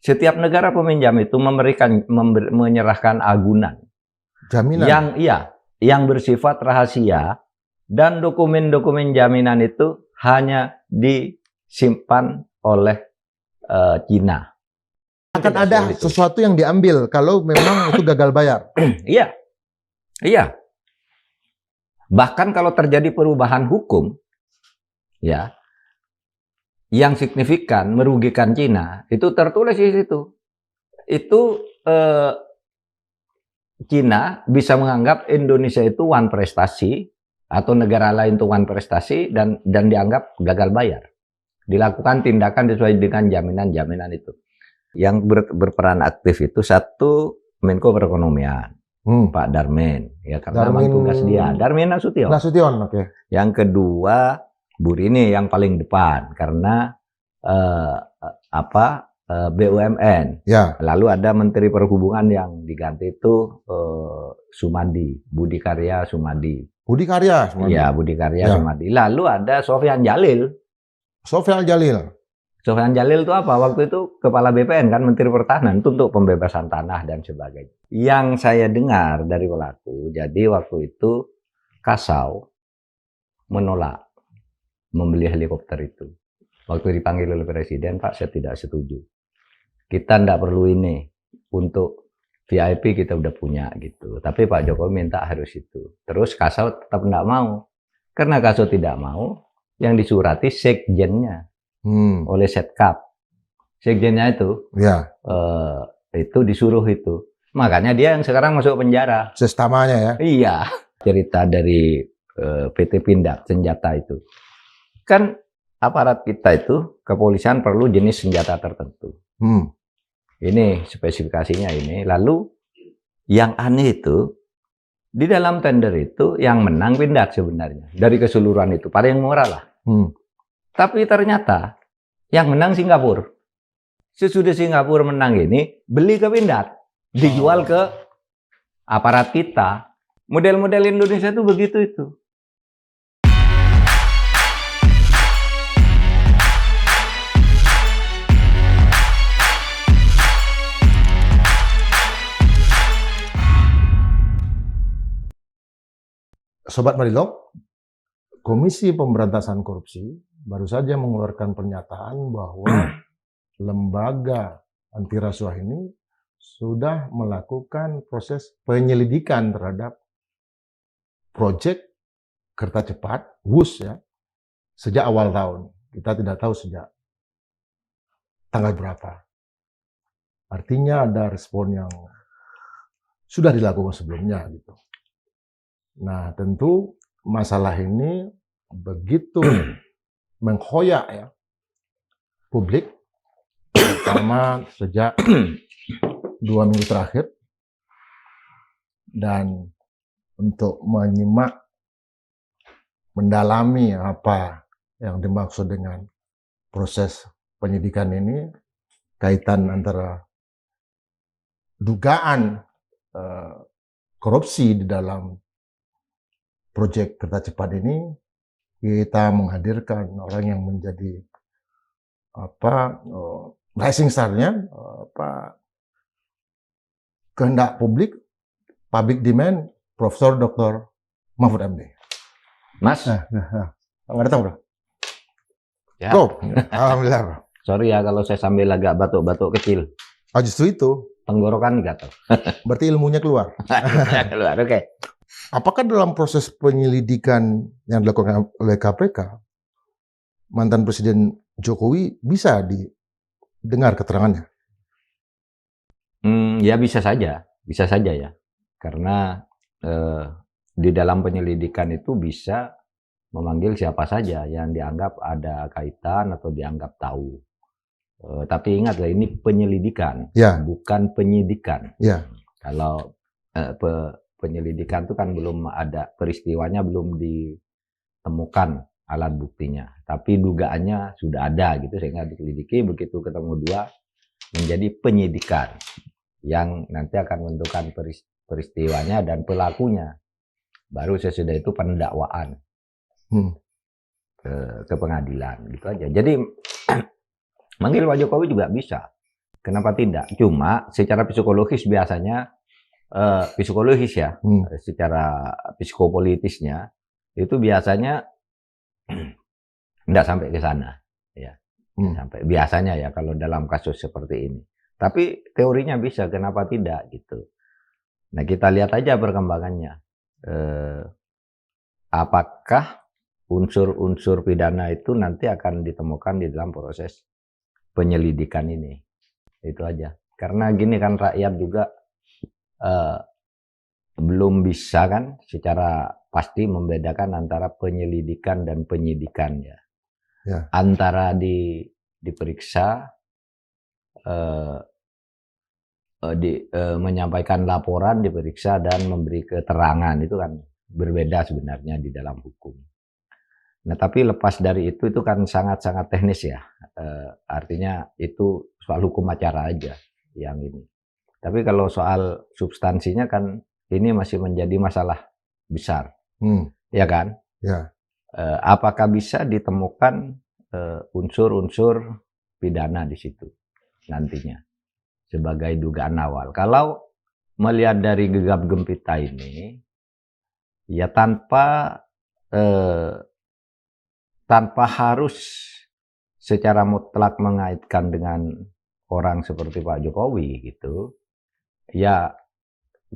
Setiap negara peminjam itu menyerahkan agunan Jaminan. yang bersifat rahasia, dan dokumen-dokumen jaminan itu hanya disimpan oleh Cina. Akan ada sesuatu yang diambil kalau memang itu gagal bayar. Iya, iya. Bahkan kalau terjadi perubahan hukum, ya, yang signifikan merugikan Cina, itu tertulis di situ. Itu Cina bisa menganggap Indonesia itu one prestasi atau negara lain itu one prestasi dan dianggap gagal bayar. Dilakukan tindakan sesuai dengan jaminan-jaminan itu. Yang berperan aktif itu satu Menko Perekonomian, Pak Darmin, ya karena memang tugas dia. Darmin Nasution. Oke. Yang kedua Bu Rini yang paling depan karena BUMN. Ya. Lalu ada Menteri Perhubungan yang diganti itu Sumadi, Budi Karya Sumadi. Budi Karya Sumadi. Ya, Budi Karya Sumadi. Lalu ada Sofyan Jalil. Sofyan Jalil itu apa? Waktu itu Kepala BPN kan, Menteri Pertahanan, itu untuk pembebasan tanah dan sebagainya. Yang saya dengar dari pelaku, jadi waktu itu Kasau menolak membeli helikopter itu. Waktu dipanggil oleh Presiden, Pak, saya tidak setuju. Kita tidak perlu ini, untuk VIP kita udah punya gitu. Tapi Pak Jokowi minta harus itu. Terus Kasau tetap tidak mau. Karena Kasau tidak mau, yang disurati sekjennya. Oleh Setkap. Sekjennya itu itu disuruh itu. Makanya dia yang sekarang masuk penjara. Sestamanya ya? Iya. Cerita dari PT Pindad senjata itu. Kan aparat kita itu, kepolisian perlu jenis senjata tertentu. Ini spesifikasinya ini. Lalu yang aneh itu, di dalam tender itu yang menang Pindad sebenarnya. Dari keseluruhan itu, paling murah lah. Tapi ternyata yang menang Singapura. Sesudah Singapura menang ini, beli ke Pindad, dijual ke aparat kita. Model-model Indonesia itu begitu itu. Sobat Marilog, Komisi Pemberantasan Korupsi baru saja mengeluarkan pernyataan bahwa lembaga anti rasuah ini sudah melakukan proses penyelidikan terhadap proyek kereta cepat WUS ya sejak awal tahun. Kita tidak tahu sejak tanggal berapa. Artinya ada respon yang sudah dilakukan sebelumnya gitu. Nah, tentu masalah ini begitu menghoyak ya publik, terutama sejak 2 minggu terakhir. Dan untuk menyimak, mendalami apa yang dimaksud dengan proses penyidikan ini, kaitan antara dugaan korupsi di dalam proyek kereta cepat ini, kita menghadirkan orang yang menjadi rising star-nya, kehendak public demand, Profesor Dr. Mahfud MD. Mas, nggak datang bro? Ya. Bro, alhamdulillah bro. Sorry ya kalau saya sambil agak batuk-batuk kecil. Oh, justru itu. Tenggorokan gatal. Berarti ilmunya keluar. Keluar, oke. Apakah dalam proses penyelidikan yang dilakukan oleh KPK, mantan Presiden Jokowi bisa didengar keterangannya? Ya bisa saja ya. Karena di dalam penyelidikan itu bisa memanggil siapa saja yang dianggap ada kaitan atau dianggap tahu. Tapi ingatlah ini penyelidikan, bukan penyidikan. Kalau penyelidikan itu kan belum ada peristiwanya, belum ditemukan alat buktinya, tapi dugaannya sudah ada gitu, sehingga diselidiki, begitu ketemu dua menjadi penyidikan yang nanti akan menentukan peristiwanya dan pelakunya. Baru sesudah itu pendakwaan ke pengadilan gitu aja. Jadi manggil Pak Jokowi juga bisa. Kenapa tidak? Cuma secara psikologis biasanya, psikologis ya, secara psikopolitisnya, itu biasanya tidak sampai ke sana. Ya. Sampai biasanya ya kalau dalam kasus seperti ini. Tapi teorinya bisa, kenapa tidak gitu. Nah kita lihat aja perkembangannya. Apakah unsur-unsur pidana itu nanti akan ditemukan di dalam proses penyelidikan ini. Itu aja. Karena gini kan, rakyat juga belum bisa kan secara pasti membedakan antara penyelidikan dan penyidikan ya. Antara diperiksa, menyampaikan laporan, diperiksa dan memberi keterangan, itu kan berbeda sebenarnya di dalam hukum. Nah tapi lepas dari itu kan sangat-sangat teknis ya, artinya itu soal hukum acara aja yang ini. Tapi kalau soal substansinya kan ini masih menjadi masalah besar, ya kan? Ya. Apakah bisa ditemukan unsur-unsur pidana di situ nantinya sebagai dugaan awal? Kalau melihat dari gegap gempita ini, ya tanpa harus secara mutlak mengaitkan dengan orang seperti Pak Jokowi gitu, ya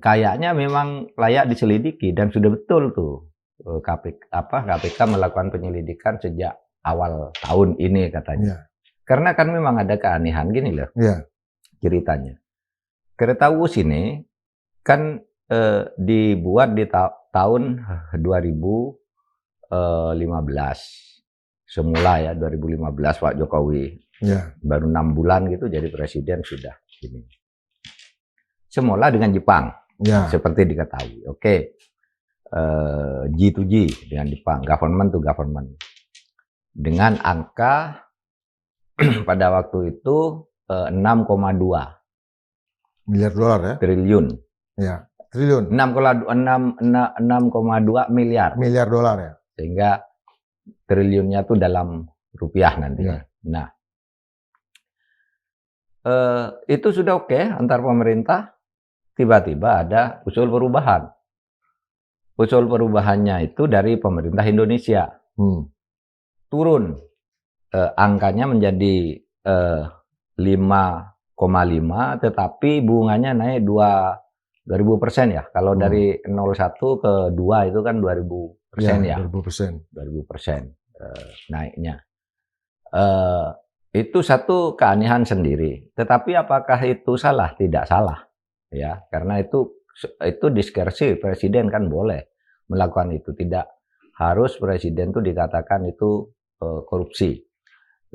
kayaknya memang layak diselidiki dan sudah betul tuh KPK melakukan penyelidikan sejak awal tahun ini katanya. Karena kan memang ada keanehan gini loh ceritanya. Kereta Wus ini kan dibuat di tahun 2015. Semula ya 2015 Pak Jokowi baru 6 bulan gitu jadi presiden sudah ini. Semula dengan Jepang seperti diketahui. Oke. G2G dengan Jepang, government to government. Dengan angka pada waktu itu 6,2 miliar dolar ya. Triliun. Ya, triliun. 6,2 miliar. Miliar dolar ya. Sehingga triliunnya tuh dalam rupiah nantinya. Nah, itu sudah oke antar pemerintah. Tiba-tiba ada usul perubahan. Usul perubahannya itu dari pemerintah Indonesia. Turun angkanya menjadi 5,5, tetapi bunganya naik 2000% ya. Kalau dari 01 ke 2 itu kan 2000% ya. 2000% naiknya. Itu satu keanehan sendiri. Tetapi apakah itu salah? Tidak salah. Ya, karena itu diskresi presiden kan boleh melakukan itu. Tidak harus presiden itu dikatakan itu korupsi.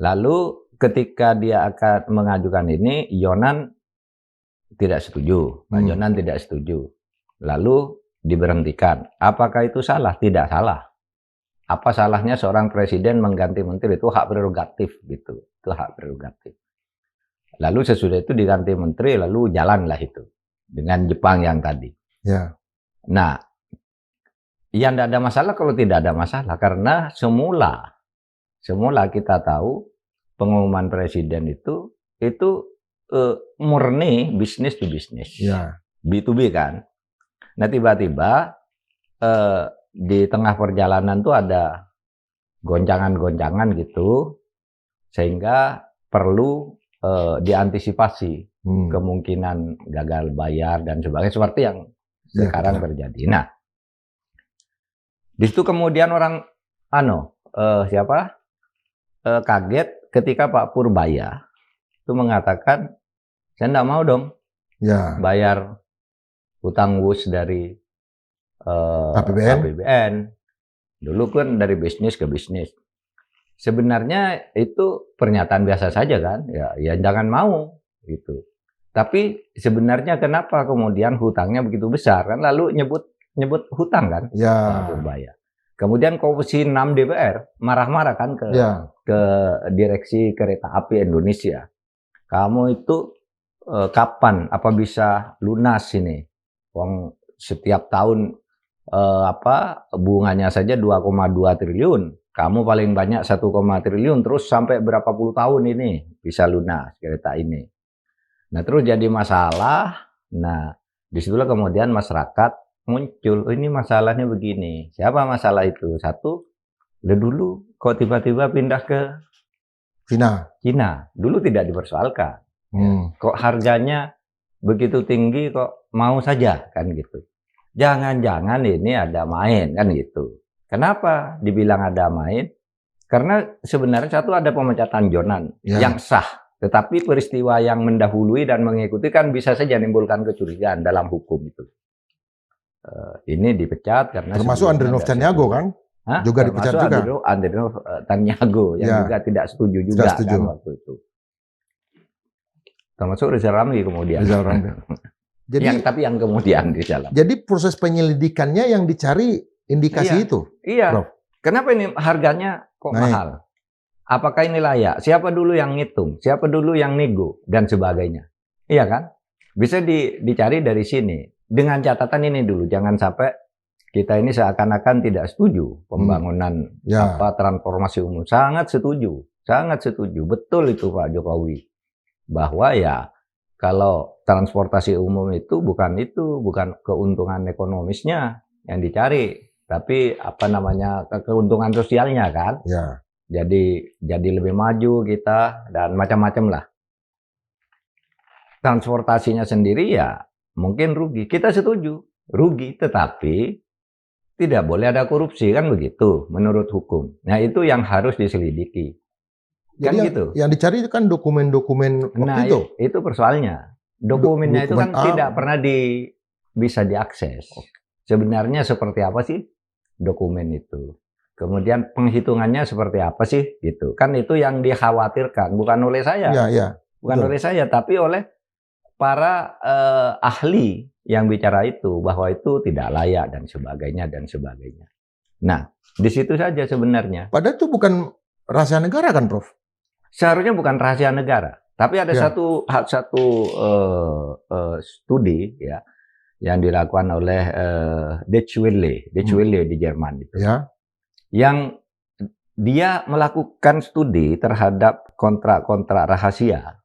Lalu ketika dia akan mengajukan ini, Yonan tidak setuju. Pak Yonan tidak setuju. Lalu diberhentikan. Apakah itu salah? Tidak salah. Apa salahnya seorang presiden mengganti menteri? Itu hak prerogatif gitu. Itu hak prerogatif. Lalu sesudah itu diganti menteri, lalu jalanlah itu dengan Jepang yang tadi. Ya. Nah, yang tidak ada masalah kalau tidak ada masalah karena semula kita tahu pengumuman presiden itu murni bisnis to bisnis, B2B kan. Nah tiba-tiba di tengah perjalanan tuh ada goncangan-goncangan gitu, sehingga perlu diantisipasi kemungkinan gagal bayar dan sebagainya seperti yang sekarang terjadi. Nah, di situ kemudian orang kaget ketika Pak Purbaya itu mengatakan saya tidak mau dong bayar hutang Wus dari APBN. Dulu kan dari bisnis ke bisnis. Sebenarnya itu pernyataan biasa saja kan, ya jangan mau gitu. Tapi sebenarnya kenapa kemudian hutangnya begitu besar kan? Lalu nyebut hutang kan, Pak Purbaya. Kemudian Komisi 6 DPR marah-marah kan ke Direksi Kereta Api Indonesia. Kamu itu kapan apa bisa lunas ini? Wong setiap tahun bunganya saja 2,2 triliun. Kamu paling banyak 1, triliun terus sampai berapa puluh tahun ini bisa lunas kereta ini. Nah, terus jadi masalah. Nah, disitulah kemudian masyarakat muncul, oh, ini masalahnya begini. Siapa masalah itu? Satu, dulu kok tiba-tiba pindah ke Cina. Dulu tidak dipersoalkan. Kok harganya begitu tinggi, kok mau saja, kan gitu. Jangan-jangan ini ada main, kan gitu. Kenapa dibilang ada main? Karena sebenarnya satu, ada pemecatan Jonan yang sah. Tetapi peristiwa yang mendahului dan mengikuti kan bisa saja menimbulkan kecurigaan dalam hukum itu. Ini dipecat karena termasuk Andrinov Taniago kan? Juga dipecat juga. Andrinov Taniago yang juga tidak setuju juga kan waktu itu. Termasuk Rizal Ramli kemudian. Jadi, tapi yang kemudian di dalam. Jadi proses penyelidikannya yang dicari indikasi itu. Iya. Prof. Kenapa ini harganya kok mahal? Apakah ini layak? Siapa dulu yang ngitung? Siapa dulu yang nego? Dan sebagainya. Iya kan? Bisa dicari dari sini. Dengan catatan ini dulu. Jangan sampai kita ini seakan-akan tidak setuju pembangunan transformasi umum. Sangat setuju. Sangat setuju. Betul itu Pak Jokowi. Bahwa ya kalau transportasi umum itu bukan keuntungan ekonomisnya yang dicari. Tapi keuntungan sosialnya kan. Ya. Jadi lebih maju kita dan macam-macam lah. Transportasinya sendiri ya mungkin rugi. Kita setuju rugi, tetapi tidak boleh ada korupsi, kan begitu menurut hukum. Nah, itu yang harus diselidiki. Kan jadi gitu. Yang dicari itu kan dokumen-dokumen waktu itu. Itu persoalannya. Dokumennya itu kan tidak pernah bisa diakses. Sebenarnya seperti apa sih dokumen itu? Kemudian penghitungannya seperti apa sih gitu. Kan itu yang dikhawatirkan, bukan oleh saya. Bukan oleh saya, tapi oleh para ahli yang bicara itu, bahwa itu tidak layak dan sebagainya. Nah, di situ saja sebenarnya. Padahal itu bukan rahasia negara kan, Prof? Seharusnya bukan rahasia negara, tapi ada satu studi ya yang dilakukan oleh Deutschwelle di Jerman itu. Ya. Yang dia melakukan studi terhadap kontrak-kontrak rahasia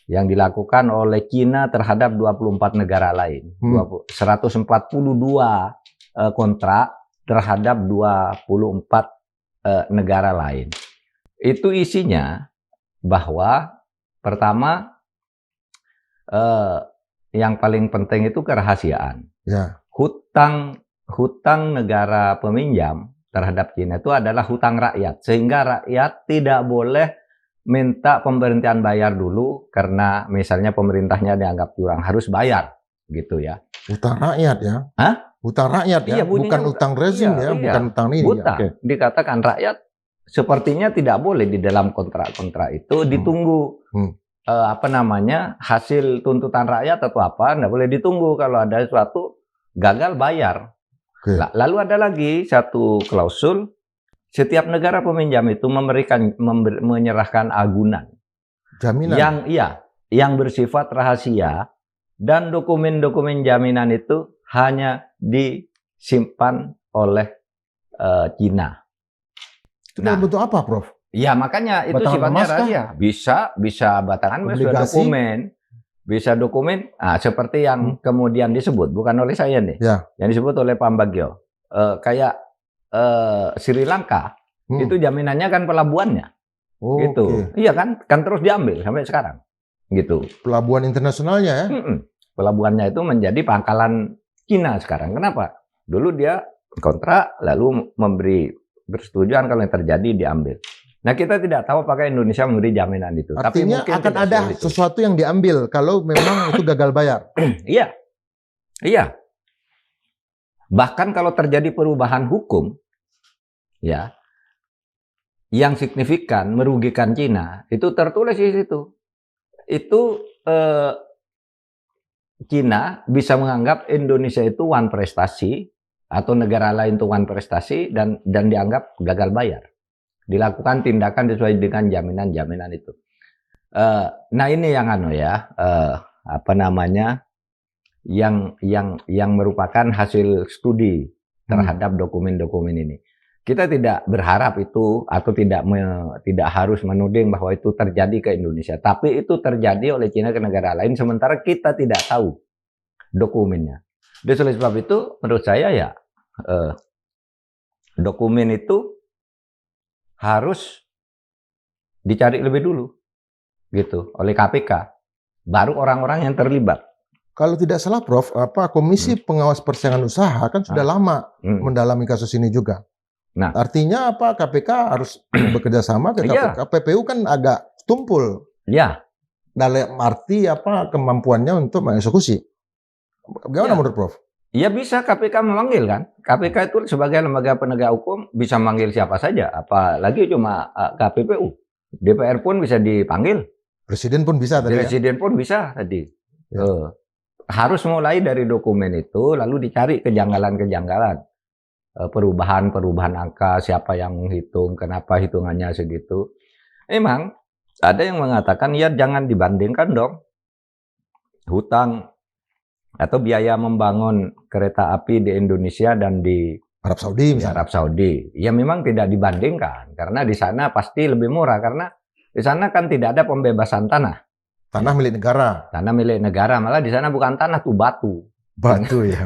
yang dilakukan oleh Cina terhadap 24 negara lain. 142 kontrak terhadap 24 negara lain. Itu isinya bahwa pertama yang paling penting itu kerahasiaan. Ya. Hutang negara peminjam terhadap Cina itu adalah hutang rakyat, sehingga rakyat tidak boleh minta pemberhentian bayar dulu karena misalnya pemerintahnya dianggap curang, harus bayar gitu ya. Hutang rakyat ya? Hah? Hutang rakyat ya, bukan hutang rezim ya, bukan hutang ini. Hutang. Dikatakan rakyat sepertinya tidak boleh di dalam kontrak-kontrak itu ditunggu hasil tuntutan rakyat atau apa, nggak boleh ditunggu kalau ada sesuatu gagal bayar. Lalu ada lagi satu klausul, setiap negara peminjam itu menyerahkan agunan, jaminan yang bersifat rahasia, dan dokumen-dokumen jaminan itu hanya disimpan oleh Cina. Itu dalam bentuk apa, Prof? Ya makanya itu sifatnya rahasia. Bisa batangan dokumen. Bisa dokumen, seperti yang kemudian disebut, bukan oleh saya nih, yang disebut oleh Pak Bagio. Kayak Sri Lanka, itu jaminannya kan pelabuhannya. Gitu. Iya kan terus diambil sampai sekarang. Gitu. Pelabuhan internasionalnya ya? Pelabuhannya itu menjadi pangkalan Cina sekarang. Kenapa? Dulu dia kontrak, lalu memberi persetujuan kalau yang terjadi diambil. Nah, kita tidak tahu apakah Indonesia memberi jaminan itu. Artinya tapi mungkin akan ada sesuatu yang diambil kalau memang itu gagal bayar. Iya. Bahkan kalau terjadi perubahan hukum, ya, yang signifikan merugikan Cina, itu tertulis di situ. Itu Cina bisa menganggap Indonesia itu wan prestasi atau negara lain itu wan prestasi dan dianggap gagal bayar. Dilakukan tindakan sesuai dengan jaminan-jaminan itu. Nah ini yang yang merupakan hasil studi terhadap dokumen-dokumen ini. Kita tidak berharap itu atau tidak harus menuding bahwa itu terjadi ke Indonesia, tapi itu terjadi oleh Cina ke negara lain sementara kita tidak tahu dokumennya. Jadi oleh sebab itu menurut saya ya dokumen itu harus dicari lebih dulu gitu oleh KPK, baru orang-orang yang terlibat. Kalau tidak salah Prof, Komisi Pengawas Persaingan Usaha kan sudah lama mendalami kasus ini juga. Nah, artinya KPK harus bekerja sama ke KPK. PPU kan agak tumpul. Iya. Dalam arti kemampuannya untuk mengeksekusi. Bagaimana menurut Prof? Ya bisa KPK memanggil kan. KPK itu sebagai lembaga penegak hukum bisa manggil siapa saja. Apalagi cuma KPPU. DPR pun bisa dipanggil. Presiden pun bisa tadi. Presiden pun bisa tadi. Ya. Harus mulai dari dokumen itu lalu dicari kejanggalan-kejanggalan. Perubahan angka, siapa yang menghitung, kenapa hitungannya segitu. Emang ada yang mengatakan ya jangan dibandingkan dong hutang atau biaya membangun kereta api di Indonesia dan di Arab Saudi misalnya. Arab Saudi. Ya memang tidak dibandingkan karena di sana pasti lebih murah karena di sana kan tidak ada pembebasan tanah. Tanah milik negara. Tanah milik negara, malah di sana bukan tanah tuh batu. Batu ya.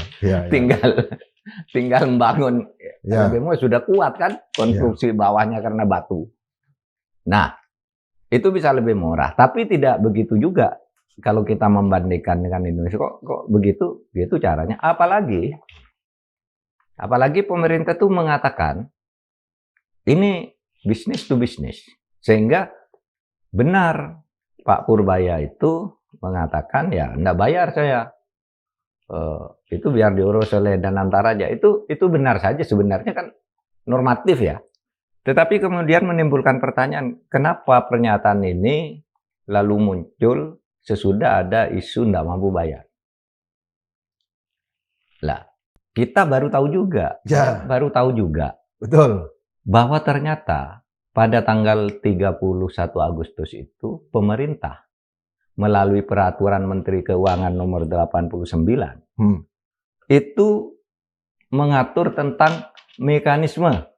Tinggal membangun. Lebih murah sudah kuat kan konstruksi bawahnya karena batu. Nah, itu bisa lebih murah, tapi tidak begitu juga kalau kita membandingkan dengan Indonesia. Kok begitu caranya? Apalagi pemerintah tuh mengatakan ini bisnis to bisnis, sehingga benar Pak Purbaya itu mengatakan ya enggak bayar saya, itu biar diurus oleh Danantara aja. Itu benar saja sebenarnya kan normatif ya. Tetapi kemudian menimbulkan pertanyaan, kenapa pernyataan ini lalu muncul sesudah ada isu enggak mampu bayar? Lah, kita baru tahu juga, betul, bahwa ternyata pada tanggal 31 Agustus itu pemerintah melalui peraturan Menteri Keuangan nomor 89 itu mengatur tentang mekanisme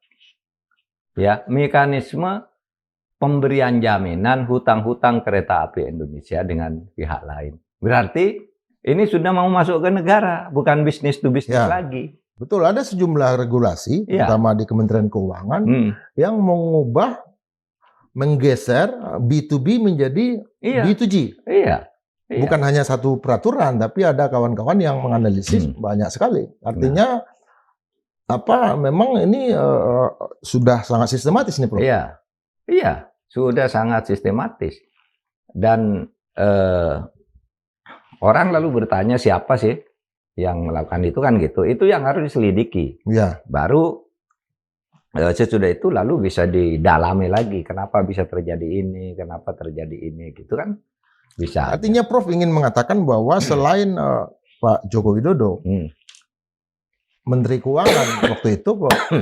pemberian jaminan hutang-hutang kereta api Indonesia dengan pihak lain. Berarti ini sudah mau masuk ke negara, bukan bisnis to bisnis lagi. Betul, ada sejumlah regulasi, terutama di Kementerian Keuangan, yang menggeser B2B menjadi B2G. Iya. Bukan hanya satu peraturan, tapi ada kawan-kawan yang menganalisis banyak sekali. Artinya, memang ini sudah sangat sistematis nih, Prof. Iya, sudah sangat sistematis. Dan orang lalu bertanya siapa sih yang melakukan itu kan gitu. Itu yang harus diselidiki. Baru sesudah itu lalu bisa didalami lagi. Kenapa bisa terjadi ini, kenapa terjadi ini, gitu kan bisa. Artinya Prof ingin mengatakan bahwa selain Pak Joko Widodo, Menteri Keuangan waktu itu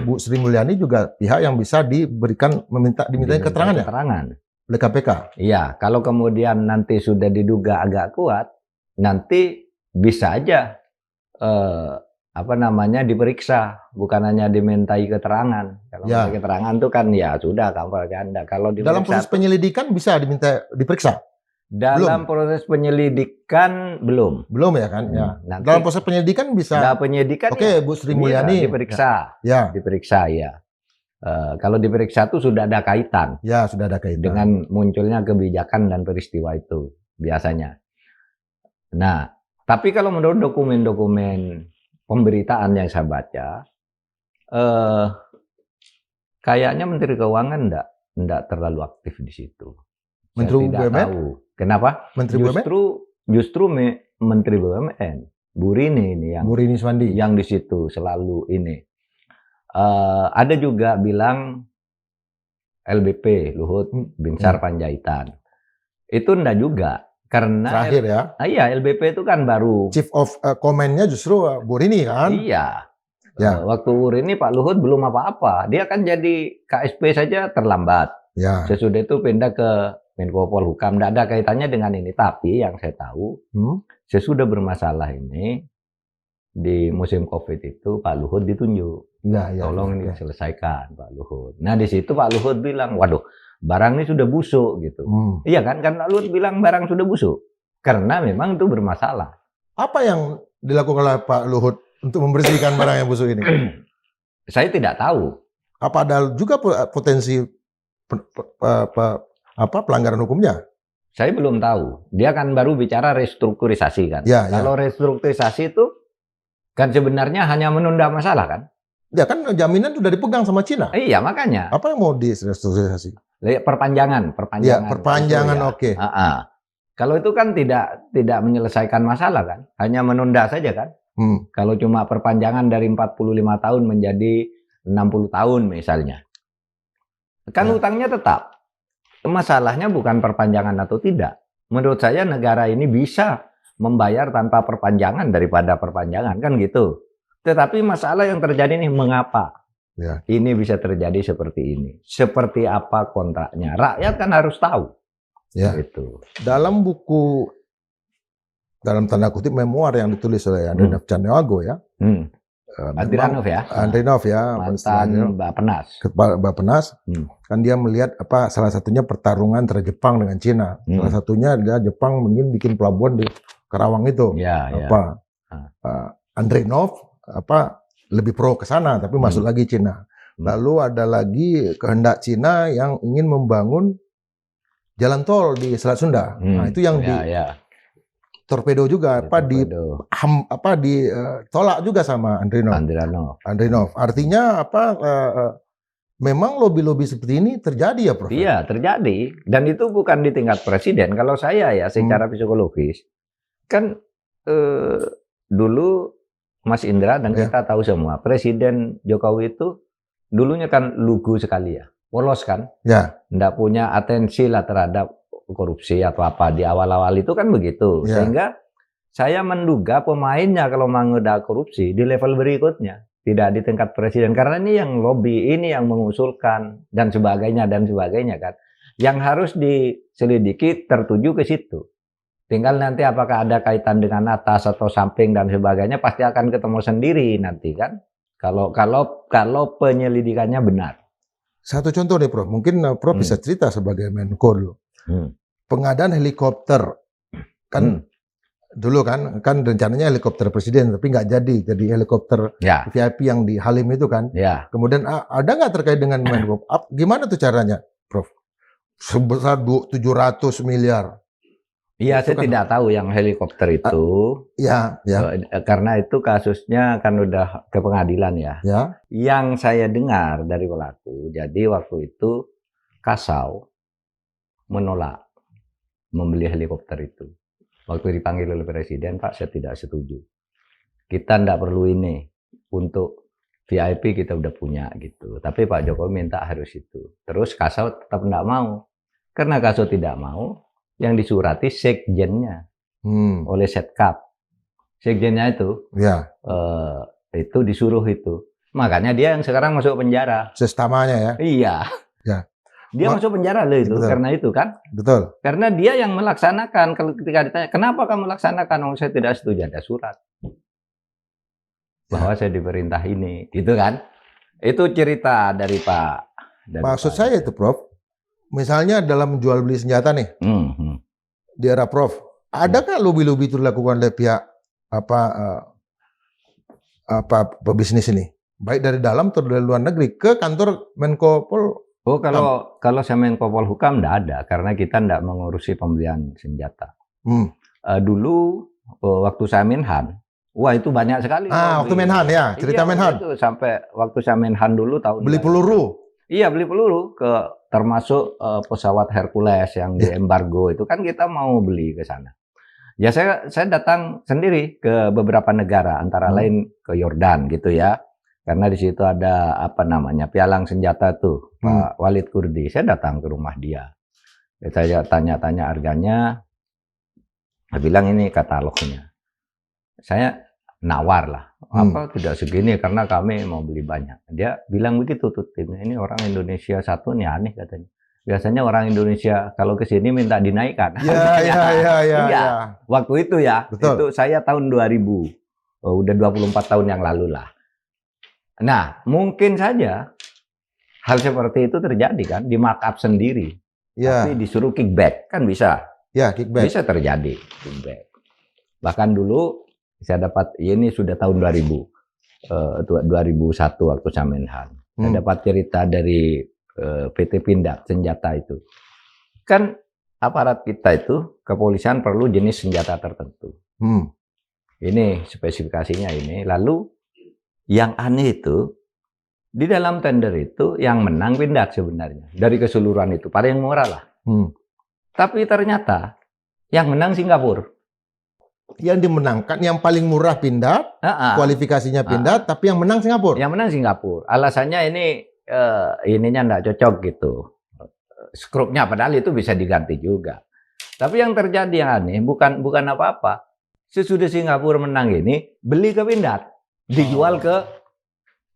Bu Sri Mulyani juga pihak yang bisa dimintai keterangan oleh KPK. Iya, kalau kemudian nanti sudah diduga agak kuat, nanti bisa aja diperiksa, bukan hanya dimintai keterangan. Kalau minta keterangan itu kan ya sudah kamu bercanda. Kalau dalam proses penyelidikan bisa diperiksa. Dalam proses penyelidikan belum ya kan? Nanti, dalam proses penyelidikan bisa. Dalam penyelidikan Bu Sri Mulyani diperiksa. Diperiksa ya. Kalau diperiksa itu sudah ada kaitan. Sudah ada kaitan dengan munculnya kebijakan dan peristiwa itu biasanya. Nah, tapi kalau menurut dokumen-dokumen pemberitaan yang saya baca, kayaknya Menteri Keuangan enggak terlalu aktif di situ. Menteri BUMN? Tahu. Kenapa? Menteri Justru Menteri BUMN, Bu Rini ini yang di situ selalu ini. Ada juga bilang LBP, Luhut Binsar Panjaitan. Itu enggak juga. Karena terakhir ya. Iya, LBP itu kan baru. Chief of Command-nya justru Bu Rini kan? Iya. Waktu Bu Rini Pak Luhut belum apa-apa. Dia kan jadi KSP saja terlambat. Sesudah itu pindah ke Menko Polhukam. Tidak ada kaitannya dengan ini. Tapi yang saya tahu, sesudah bermasalah ini, di musim COVID itu Pak Luhut ditunjuk Tolong ini selesaikan Pak Luhut. Nah di situ Pak Luhut bilang, waduh, barang ini sudah busuk gitu. Iya kan Pak Luhut bilang barang sudah busuk karena memang itu bermasalah. Apa yang dilakukan oleh Pak Luhut untuk membersihkan barang yang busuk ini? Saya tidak tahu. Apa ada juga potensi pelanggaran hukumnya? Saya belum tahu. Dia kan baru bicara restrukturisasi kan. Kalau restrukturisasi itu kan sebenarnya hanya menunda masalah kan? Ya kan jaminan sudah dipegang sama Cina. Iya makanya. Apa yang mau direstrukturisasi? Perpanjangan. Ya, perpanjangan oke. Kalau itu kan tidak menyelesaikan masalah kan, hanya menunda saja kan. Kalau cuma perpanjangan dari 45 tahun menjadi 60 tahun misalnya. Kan utangnya tetap. Masalahnya bukan perpanjangan atau tidak. Menurut saya negara ini bisa membayar tanpa perpanjangan daripada perpanjangan kan gitu. Tetapi masalah yang terjadi ini mengapa? Ini bisa terjadi seperti ini. Seperti apa kontraknya? Rakyat kan harus tahu. Gitu. Dalam buku, dalam tanda kutip memoir yang ditulis oleh Andrinov Canyoago ya. Andrinov ya. Andrinov ya. Mantan Bappenas. Kepala Bappenas. Kan dia melihat salah satunya pertarungan antara Jepang dengan Cina. Salah satunya dia Jepang ingin bikin pelabuhan di Karawang itu. Andrinov lebih pro ke sana tapi masuk lagi Cina. Lalu ada lagi kehendak Cina yang ingin membangun jalan tol di Selat Sunda. Nah, itu yang torpedo juga ditolak juga sama Andrinov. Artinya memang lobby-lobby seperti ini terjadi ya, Prof? Iya, terjadi. Dan itu bukan di tingkat presiden. Kalau saya ya secara psikologis kan dulu Mas Indra dan kita tahu semua, Presiden Jokowi itu dulunya kan lugu sekali ya, polos kan, nggak punya atensi lah terhadap korupsi atau apa di awal-awal itu kan begitu, sehingga saya menduga pemainnya kalau menggoda korupsi di level berikutnya, tidak di tingkat presiden, karena ini yang lobby, ini yang mengusulkan dan sebagainya kan, yang harus diselidiki tertuju ke situ. Tinggal nanti apakah ada kaitan dengan atas atau samping dan sebagainya pasti akan ketemu sendiri nanti kan. Kalau penyelidikannya benar. Satu contoh nih Prof, mungkin Prof bisa cerita sebagai Menko dulu. Pengadaan helikopter kan dulu kan rencananya helikopter presiden tapi nggak jadi helikopter VIP yang di Halim itu kan. Kemudian ada nggak terkait dengan Menko? Gimana tuh caranya, Prof? Sebesar 700 miliar. Iya, saya tidak tahu yang helikopter itu. Karena itu kasusnya kan udah ke pengadilan ya. Yang saya dengar dari pelaku, jadi waktu itu Kasau menolak membeli helikopter itu. Waktu dipanggil oleh presiden, Pak, saya tidak setuju. Kita tidak perlu ini untuk VIP kita udah punya gitu. Tapi Pak Jokowi minta harus itu. Terus Kasau tetap tidak mau. Karena Kasau tidak mau, yang disurati sekjennya oleh Setkap. Sekjennya itu itu disuruh itu. Makanya dia yang sekarang masuk penjara. Sestamanya ya? Iya. Dia masuk penjara loh itu. Karena itu kan. Betul. Karena dia yang melaksanakan. Kalau ketika ditanya, kenapa kamu melaksanakan? Oh, saya tidak setuju, ada surat bahwa saya diperintah ini. Gitu kan. Itu cerita dari Pak. Maksud saya itu Prof, misalnya dalam jual beli senjata nih, di era Prof, adakah lobby-lobby itu dilakukan oleh pihak pebisnis ini, baik dari dalam atau dari luar negeri ke kantor Menko Pol? Oh, kalau saya Menko Polhukam enggak ada, karena kita enggak mengurusi pembelian senjata. Dulu waktu saya Menhan, wah itu banyak sekali. Waktu Menhan ya, cerita Menhan. Itu sampai waktu saya Menhan dulu tahun. Beli peluru. Iya, beli peluru termasuk pesawat Hercules yang di embargo itu kan kita mau beli ke sana. Ya saya datang sendiri ke beberapa negara, antara lain ke Yordan gitu ya. Karena di situ ada pialang senjata tuh, Pak Walid Kurdi. Saya datang ke rumah dia. Saya tanya-tanya harganya. Saya bilang ini katalognya. Saya nawar lah. Tidak segini karena kami mau beli banyak. Dia bilang begitu tuh timnya, ini orang Indonesia satu nih aneh katanya. Biasanya orang Indonesia kalau ke sini minta dinaikkan. Iya. Waktu itu ya. Betul. Itu saya tahun 2000. Udah 24 tahun yang lalu lah. Nah, mungkin saja hal seperti itu terjadi kan, di markup sendiri. Ya. Tapi disuruh kickback, kan bisa. Ya, kickback. Bisa terjadi kickback. Bahkan dulu saya dapat, ini sudah tahun 2001 waktu saya Menhan. Saya dapat cerita dari PT Pindad, senjata itu. Kan aparat kita itu, kepolisian perlu jenis senjata tertentu. Ini spesifikasinya ini. Lalu yang aneh itu, di dalam tender itu yang menang Pindad sebenarnya. Dari keseluruhan itu, paling murah lah. Tapi ternyata yang menang Singapura. Yang dimenangkan, yang paling murah Pindad, kualifikasinya Pindad, tapi yang menang Singapura. Yang menang Singapura. Alasannya ininya enggak cocok gitu. Skrupnya padahal itu bisa diganti juga. Tapi yang terjadi yang aneh bukan apa-apa. Sesudah Singapura menang ini, beli ke Pindad, dijual ke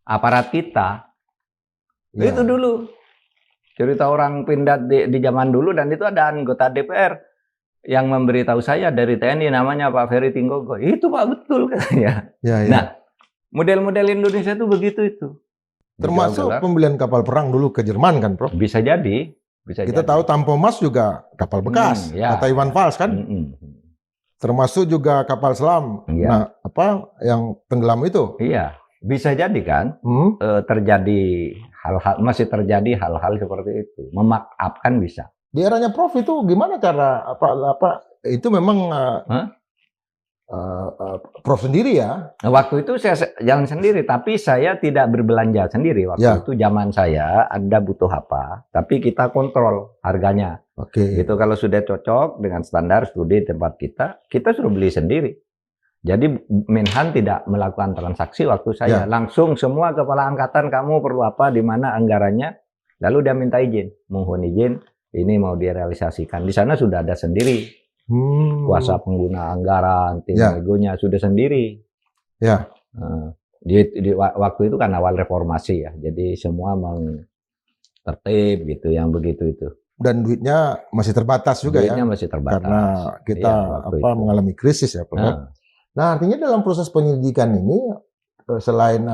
aparat kita. Ya. Itu dulu cerita orang Pindad di zaman dulu, dan itu ada anggota DPR yang memberitahu saya dari TNI, namanya Pak Ferry Tinggogo. Itu Pak, betul katanya. Ya. Nah, model-model Indonesia itu begitu itu. Termasuk pembelian kapal perang dulu ke Jerman kan, Prof? Bisa jadi. Kita tahu Tampomas juga kapal bekas, kata Iwan Fals kan? Termasuk juga kapal selam. Nah, yang tenggelam itu? Iya, bisa jadi kan? Terjadi masih terjadi hal-hal seperti itu. Memakapkan bisa. Di eranya Prof itu gimana cara itu memang Prof sendiri ya? Waktu itu saya jalan sendiri, tapi saya tidak berbelanja sendiri. Waktu itu zaman saya ada butuh apa, tapi kita kontrol harganya. Itu kalau sudah cocok dengan standar studi tempat kita suruh beli sendiri. Jadi Menhan tidak melakukan transaksi waktu saya. Langsung semua kepala angkatan, kamu perlu apa, di mana anggarannya, lalu dia minta izin, mohon izin, ini mau direalisasikan. Di sana sudah ada sendiri. Kuasa pengguna anggaran, tim negonya sudah sendiri. Waktu itu kan awal reformasi ya, jadi semua tertib gitu, yang begitu itu. Dan duitnya masih terbatas juga duitnya masih terbatas. Karena kita mengalami krisis ya, Prof. Nah, artinya dalam proses penyelidikan ini selain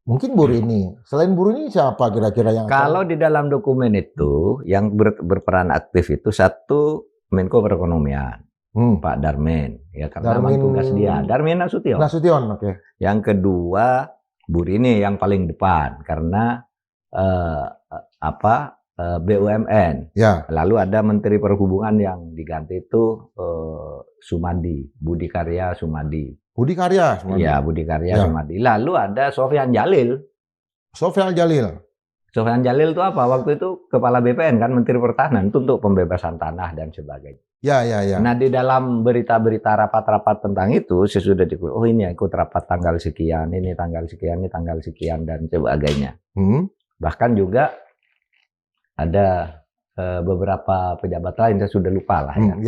mungkin Burini. Selain Burini siapa kira-kira yang kalau di dalam dokumen itu yang berperan aktif itu satu Menko Perekonomian, Pak Darmin, ya karena memang tugas dia. Darmin Nasution. Yang kedua Burini yang paling depan karena BUMN. Lalu ada Menteri Perhubungan yang diganti itu Sumadi, Budi Karya Sumadi. Ya, Budi Karya Sumadi. Lalu ada Sofyan Jalil. Sofyan Jalil itu apa? Waktu itu Kepala BPN kan, Menteri Pertahanan, itu untuk pembebasan tanah dan sebagainya. Nah, di dalam berita-berita rapat-rapat tentang itu, sesudah oh ini ikut rapat tanggal sekian, ini tanggal sekian, ini tanggal sekian, dan sebagainya. Bahkan juga ada beberapa pejabat lain, saya sudah lupa lah ya.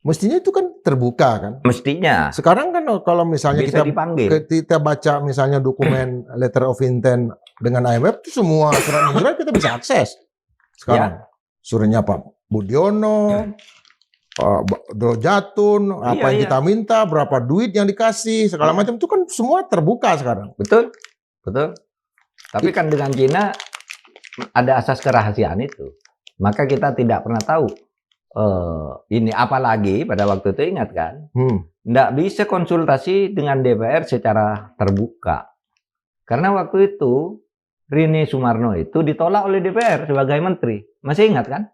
Mestinya itu kan terbuka kan? Mestinya. Sekarang kan kalau misalnya kita baca misalnya dokumen letter of intent dengan IMF itu semua surat menyurat kita bisa akses. Sekarang suratnya Pak Budiono, Drojatun, apa yang kita minta, berapa duit yang dikasih, segala macam itu kan semua terbuka sekarang. Betul. Tapi kan dengan Cina ada asas kerahasiaan itu. Maka kita tidak pernah tahu. Ini apalagi pada waktu itu, ingat kan, nggak bisa konsultasi dengan DPR secara terbuka karena waktu itu Rini Sumarno itu ditolak oleh DPR sebagai menteri, masih ingat kan?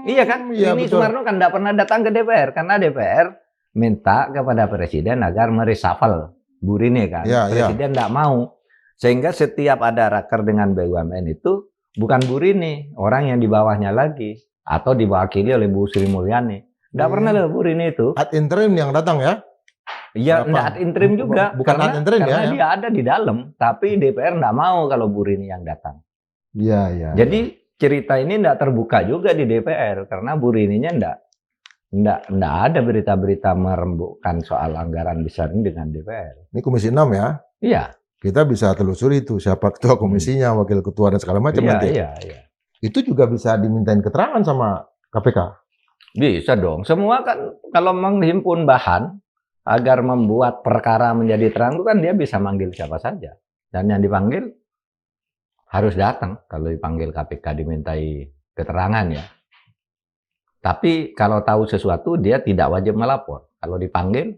Iya kan, Rini Sumarno kan nggak pernah datang ke DPR karena DPR minta kepada Presiden agar mereshuffle Bu Rini kan. Presiden nggak mau, sehingga setiap ada raker dengan BUMN itu bukan Bu Rini, orang yang di bawahnya lagi. Atau diwakili oleh Bu Sri Mulyani. Nggak pernah loh Bu Rini itu. Ad interim yang datang ya? Iya, nggak ad interim juga. Bukan ad interim karena dia ada di dalam. Tapi DPR nggak mau kalau Bu Rini yang datang. Iya. Jadi cerita ini nggak terbuka juga di DPR. Karena Bu Rininya nggak ada berita-berita merembukkan soal anggaran besar ini dengan DPR. Ini Komisi 6 ya? Iya. Kita bisa telusuri itu siapa ketua komisinya, wakil ketua dan segala macam nanti. Iya. Itu juga bisa dimintain keterangan sama KPK? Bisa dong. Semua kan kalau menghimpun bahan, agar membuat perkara menjadi terang itu kan dia bisa manggil siapa saja. Dan yang dipanggil harus datang kalau dipanggil KPK dimintai keterangan ya. Tapi kalau tahu sesuatu dia tidak wajib melapor. Kalau dipanggil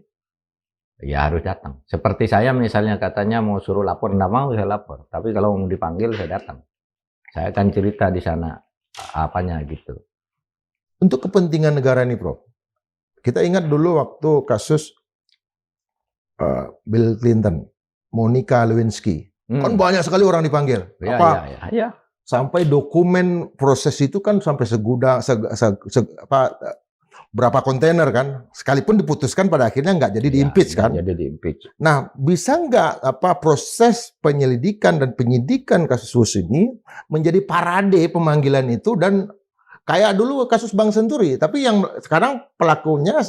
ya harus datang. Seperti saya misalnya katanya mau suruh lapor, enggak mau saya lapor. Tapi kalau mau dipanggil saya datang. Saya akan cerita di sana apanya gitu. Untuk kepentingan negara ini, Prof. Kita ingat dulu waktu kasus Bill Clinton, Monica Lewinsky. Kan banyak sekali orang dipanggil. Ya. Sampai dokumen proses itu kan sampai berapa kontainer kan, sekalipun diputuskan pada akhirnya nggak jadi di-impeach kan. Jadi di-impeach. Nah, bisa nggak proses penyelidikan dan penyidikan kasus ini menjadi parade pemanggilan itu dan kayak dulu kasus Bank Senturi, tapi yang sekarang pelakunya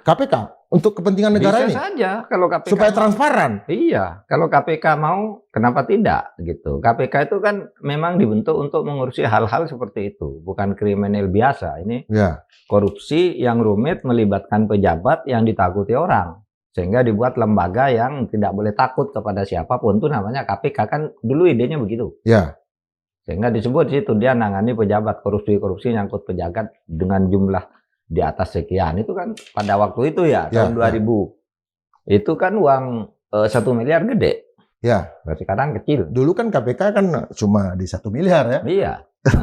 KPK untuk kepentingan negara bisa ini. Bisa saja kalau KPK supaya mau. Transparan. Iya, kalau KPK mau, kenapa tidak gitu? KPK itu kan memang dibentuk untuk mengurusi hal-hal seperti itu, bukan kriminal biasa. Ini korupsi yang rumit melibatkan pejabat yang ditakuti orang, sehingga dibuat lembaga yang tidak boleh takut kepada siapapun, itu namanya KPK kan dulu idenya begitu. Ya. Sehingga disebut situ dia nangani pejabat korupsi nyangkut pejabat dengan jumlah di atas sekian. Itu kan pada waktu itu ya tahun 2000 itu kan uang 1 miliar gede ya. Sekarang kecil. Dulu kan KPK kan cuma di 1 miliar ya. Iya.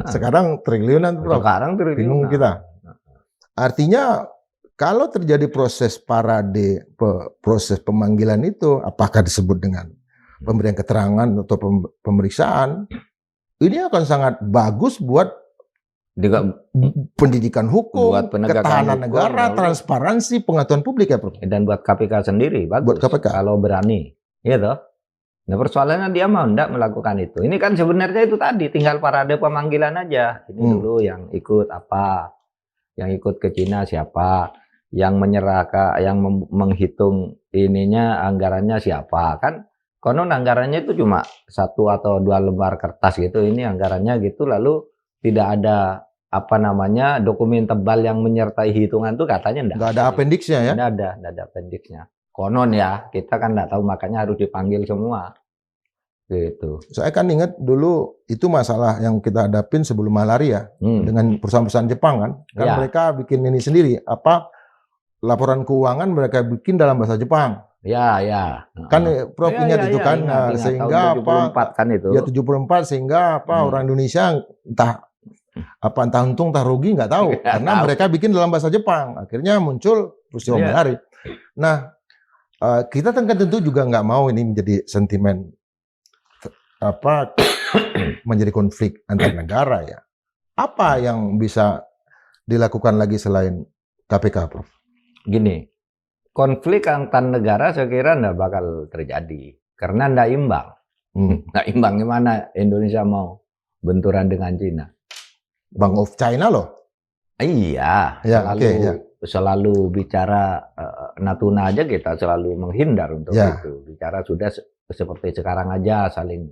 Sekarang triliunan, Prof. Sekarang triliunan. Bingung kita. Artinya kalau terjadi proses parade proses pemanggilan itu, apakah disebut dengan pemberian keterangan atau pemeriksaan, ini akan sangat bagus buat pendidikan hukum, buat ketahanan negara, transparansi, pengetahuan publik ya, Prof. Dan buat KPK sendiri bagus. Buat KPK. Kalau berani, gitu. Nah persoalannya dia mau enggak melakukan itu. Ini kan sebenarnya itu tadi tinggal parade pemanggilan aja. Ini dulu yang ikut apa, yang ikut ke Cina siapa, yang menyerahkan, yang menghitung ininya anggarannya siapa kan. Konon anggarannya itu cuma 1 atau 2 lembar kertas gitu, ini anggarannya gitu, lalu tidak ada dokumen tebal yang menyertai hitungan itu katanya enggak. Enggak ada appendixnya ya? Enggak ada appendixnya. Konon ya, kita kan enggak tahu makanya harus dipanggil semua. Gitu. Saya kan ingat dulu itu masalah yang kita hadapin sebelum malaria dengan perusahaan-perusahaan Jepang kan. Kan mereka bikin ini sendiri, laporan keuangan mereka bikin dalam bahasa Jepang. Ya. Kan Prof ingat itu kan, ingat, sehingga tahun 74 kan itu. Ya 74 sehingga orang Indonesia entah untung entah rugi nggak tahu karena mereka bikin dalam bahasa Jepang. Akhirnya muncul peristiwa malaria. Nah, kita tentu juga nggak mau ini menjadi sentimen menjadi konflik antar negara ya. Apa yang bisa dilakukan lagi selain KPK, Prof? Gini. Konflik antar negara saya kira tidak bakal terjadi karena tidak imbang. Nggak imbang gimana Indonesia mau benturan dengan Cina? Bank of China loh. Iya. Selalu bicara Natuna aja kita selalu menghindar untuk itu. Bicara sudah seperti sekarang aja saling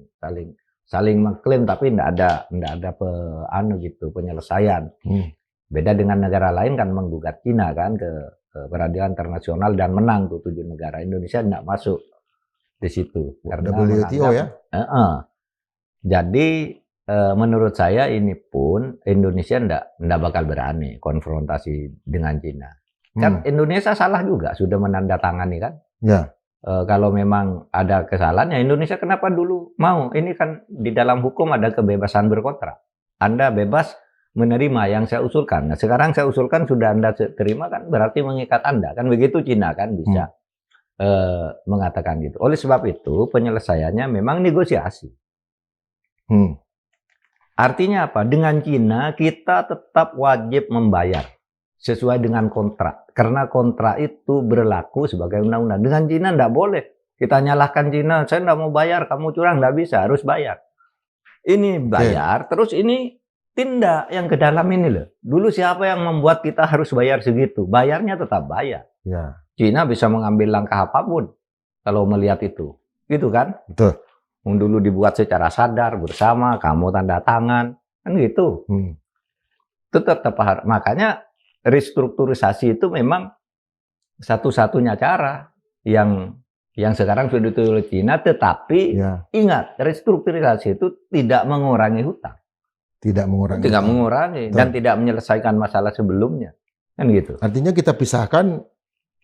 mengklaim tapi tidak ada penyelesaian. Beda dengan negara lain kan menggugat Cina kan ke peradilan internasional dan menang tuh 7 negara. Indonesia tidak masuk di situ karena WTO ya. Jadi menurut saya ini pun Indonesia tidak bakal berani konfrontasi dengan Cina. Kan Indonesia salah juga sudah menandatangani kan. Ya. Kalau memang ada kesalahan ya Indonesia kenapa dulu mau? Ini kan di dalam hukum ada kebebasan berkontrak. Anda bebas menerima yang saya usulkan. Nah, sekarang saya usulkan sudah Anda terima kan berarti mengikat Anda. Kan begitu Cina kan bisa mengatakan gitu. Oleh sebab itu penyelesaiannya memang negosiasi. Artinya apa? Dengan Cina kita tetap wajib membayar sesuai dengan kontrak. Karena kontrak itu berlaku sebagai undang-undang. Dengan Cina tidak boleh. Kita nyalahkan Cina, saya tidak mau bayar, kamu curang, tidak bisa, harus bayar. Ini bayar, terus ini tindak yang ke dalam ini loh. Dulu siapa yang membuat kita harus bayar segitu? Bayarnya tetap bayar. Ya. Cina bisa mengambil langkah apapun kalau melihat itu. Gitu kan? Betul. Dulu dibuat secara sadar, bersama, kamu tanda tangan. Kan gitu. Itu tetap harus. Makanya restrukturisasi itu memang satu-satunya cara yang sekarang sudah ditulis oleh Cina, tetapi ingat, restrukturisasi itu tidak mengurangi hutang. Tidak mengurangi dan tidak menyelesaikan masalah sebelumnya. Kan gitu. Artinya kita pisahkan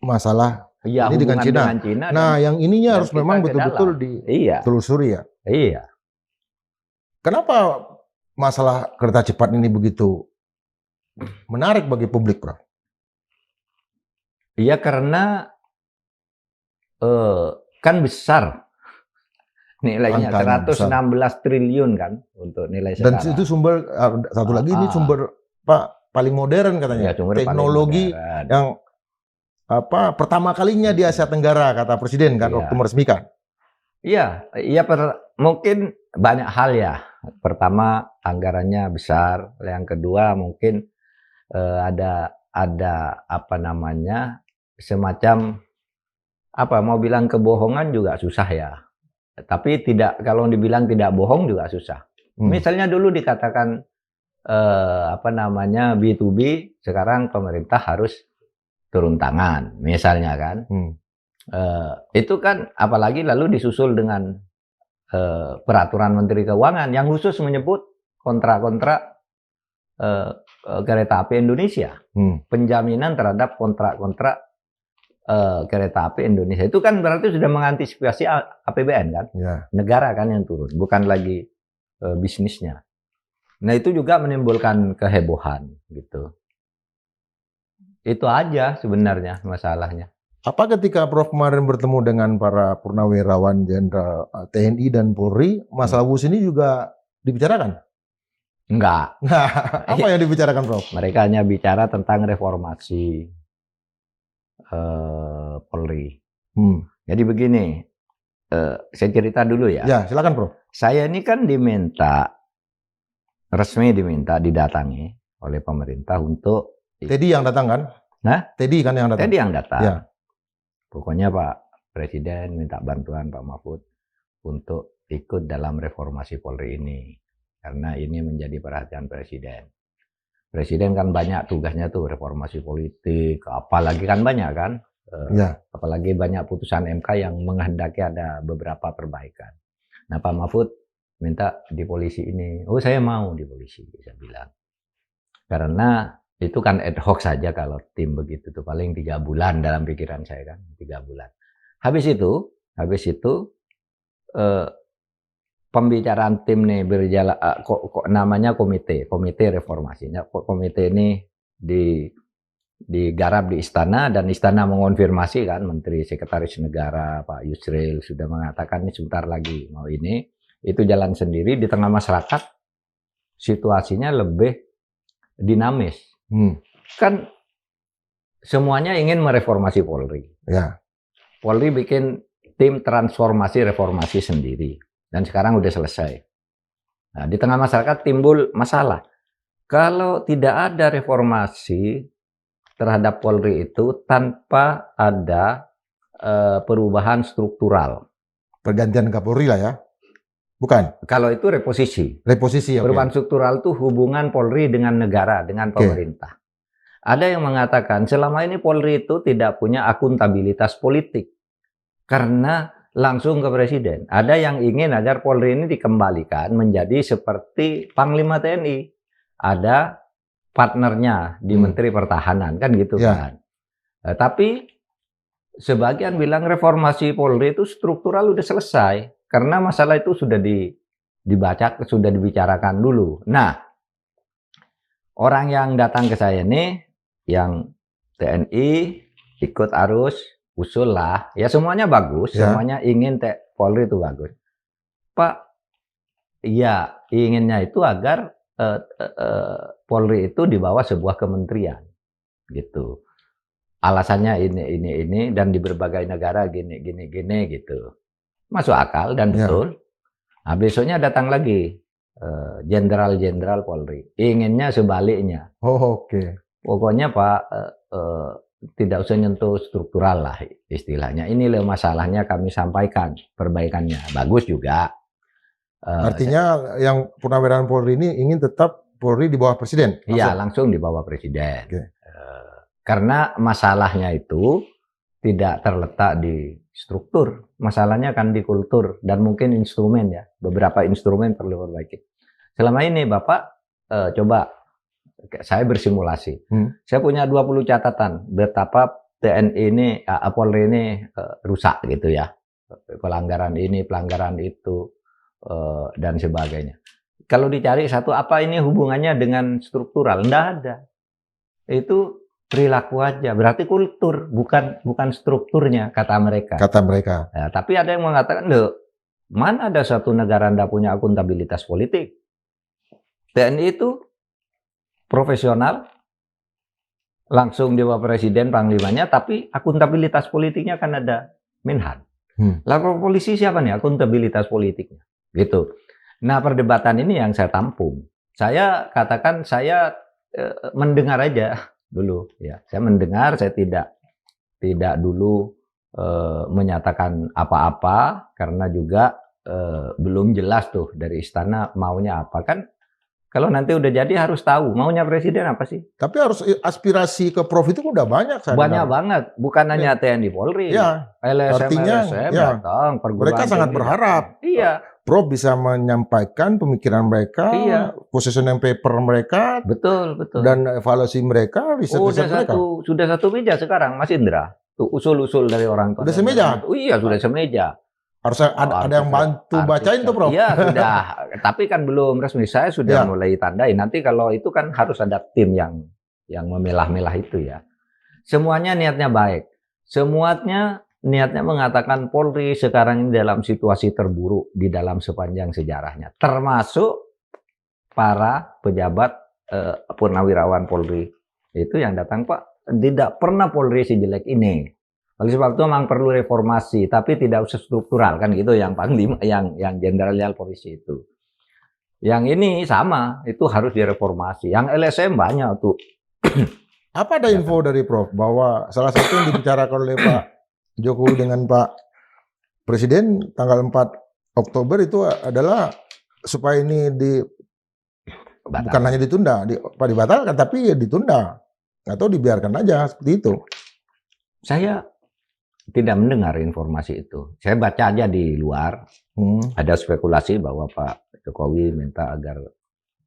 masalah ini dengan Cina. Nah, yang ininya harus memang betul-betul ditelusuri ya. Iya. Kenapa masalah kereta cepat ini begitu menarik bagi publik, Prof? Iya, karena kan besar nilainya, 116 triliun kan untuk nilai sekarang. Dan itu sumber satu lagi ini sumber paling modern katanya. Teknologi yang pertama kalinya di Asia Tenggara kata Presiden kan waktu meresmikan. Iya, mungkin banyak hal ya. Pertama, anggarannya besar. Yang kedua, mungkin ada semacam mau bilang kebohongan juga susah ya. Tapi kalau dibilang tidak bohong juga susah. Misalnya dulu dikatakan B2B, sekarang pemerintah harus turun tangan, misalnya kan. Itu kan apalagi lalu disusul dengan peraturan Menteri Keuangan yang khusus menyebut kontrak-kontrak kereta api Indonesia, penjaminan terhadap kontrak-kontrak kereta api Indonesia. Itu kan berarti sudah mengantisipasi APBN kan, negara kan yang turun, bukan lagi bisnisnya. Nah, itu juga menimbulkan kehebohan gitu. Itu aja sebenarnya masalahnya. Apa ketika Prof kemarin bertemu dengan para purnawirawan Jenderal TNI dan Polri, masalah WUS ini juga dibicarakan? Enggak. Apa yang dibicarakan, Prof? Mereka hanya bicara tentang reformasi Polri. Jadi begini, saya cerita dulu ya. Ya, silakan, Prof. Saya ini kan resmi diminta didatangi oleh pemerintah untuk Teddy yang datang kan? Teddy kan yang datang. Teddy yang datang. Ya. Pokoknya Pak Presiden minta bantuan Pak Mahfud untuk ikut dalam reformasi Polri ini. Karena ini menjadi perhatian Presiden. Presiden kan banyak tugasnya tuh, reformasi politik, apalagi kan banyak kan. Apalagi banyak putusan MK yang menghendaki ada beberapa perbaikan. Nah, Pak Mahfud minta di polisi ini. Oh, saya mau di polisi, saya bilang. Karena itu kan ad hoc saja kalau tim begitu tuh, paling 3 bulan dalam pikiran saya kan, 3 bulan. Habis itu pembicaraan tim nih berjalan, namanya komite reformasi. Komite ini digarap di istana, dan istana mengonfirmasi kan, Menteri Sekretaris Negara Pak Yusril sudah mengatakan ini sebentar lagi mau ini. Itu jalan sendiri. Di tengah masyarakat situasinya lebih dinamis. Kan semuanya ingin mereformasi Polri. Polri bikin tim transformasi reformasi sendiri. Dan sekarang udah selesai. Nah, di tengah masyarakat timbul masalah. Kalau tidak ada reformasi terhadap Polri itu tanpa ada perubahan struktural. Pergantian Kapolri lah ya? Bukan? Kalau itu reposisi. Reposisi, perubahan struktural itu hubungan Polri dengan negara, dengan pemerintah. Ada yang mengatakan selama ini Polri itu tidak punya akuntabilitas politik. Karena langsung ke Presiden. Ada yang ingin agar Polri ini dikembalikan menjadi seperti Panglima TNI. Ada partnernya di Menteri Pertahanan, kan gitu kan. Tapi sebagian bilang reformasi Polri itu struktural udah selesai. Karena masalah itu sudah sudah dibicarakan dulu. Nah, orang yang datang ke saya ini, yang TNI ikut arus, usul lah, ya semuanya bagus, semuanya ingin Polri itu bagus. Pak, ya inginnya itu agar Polri itu di bawah sebuah kementerian, gitu. Alasannya ini dan di berbagai negara gini gitu. Masuk akal dan betul. Nah, besoknya datang lagi jenderal-jenderal Polri, inginnya sebaliknya. Pokoknya Pak, tidak usah nyentuh struktural lah istilahnya. Ini loh masalahnya, kami sampaikan perbaikannya. Bagus juga. Artinya yang purnawirawan Polri ini ingin tetap Polri di bawah Presiden? Iya, langsung di bawah Presiden. Karena masalahnya itu tidak terletak di struktur, masalahnya kan di kultur dan mungkin instrumen ya. Beberapa instrumen perlu diperbaiki. Selama ini Bapak coba saya bersimulasi. Saya punya 20 catatan betapa TNI ini, Polri ini rusak gitu ya. Pelanggaran ini, pelanggaran itu, dan sebagainya. Kalau dicari satu, apa ini hubungannya dengan struktural? Nggak ada. Itu perilaku aja. Berarti kultur, bukan strukturnya, kata mereka. Kata mereka. Ya, tapi ada yang mengatakan, loh, mana ada satu negara nggak punya akuntabilitas politik? TNI itu profesional, langsung di bawah presiden, panglimanya, tapi akuntabilitas politiknya kan ada Menhan. Lalu polisi siapa nih akuntabilitas politiknya? Gitu. Nah, perdebatan ini yang saya tampung. Saya katakan saya mendengar aja dulu ya. Saya mendengar, saya tidak dulu menyatakan apa-apa karena juga belum jelas tuh dari istana maunya apa. Kan kalau nanti udah jadi harus tahu maunya presiden apa sih. Tapi harus aspirasi ke Prof itu udah banyak. Banyak banget, bukan hanya TNI Polri. Ya, LSM ya, datang, mereka sangat berharap. Iya. Prof bisa menyampaikan pemikiran mereka, positioning paper mereka, betul. Dan evaluasi mereka, riset mereka. Sudah satu meja sekarang, Mas Indra. Tuh usul-usul dari orang tua. Sudah semeja? Iya, sudah semeja. Harus ada yang bantu bacain tuh, Prof. Iya, sudah. Tapi kan belum resmi. Saya sudah mulai tandai. Nanti kalau itu kan harus ada tim yang memilah-milah itu ya. Semuanya niatnya baik. Semuanya niatnya mengatakan Polri sekarang ini dalam situasi terburuk di dalam sepanjang sejarahnya. Termasuk para pejabat purnawirawan Polri. Itu yang datang, Pak, tidak pernah Polri sejelek ini. Oleh sebab itu memang perlu reformasi, tapi tidak usah struktural kan gitu yang Panglima, yang Jenderal Polisi itu. Yang ini sama, itu harus direformasi. Yang LSM banyak tuh. Apa ada info dari Prof bahwa salah satu yang dibicarakan oleh Pak Jokowi dengan Pak Presiden tanggal 4 Oktober itu adalah supaya ini bukan hanya ditunda, dibatalkan, tapi ya ditunda atau dibiarkan aja seperti itu. Saya tidak mendengar informasi itu. Saya baca aja di luar, ada spekulasi bahwa Pak Jokowi minta agar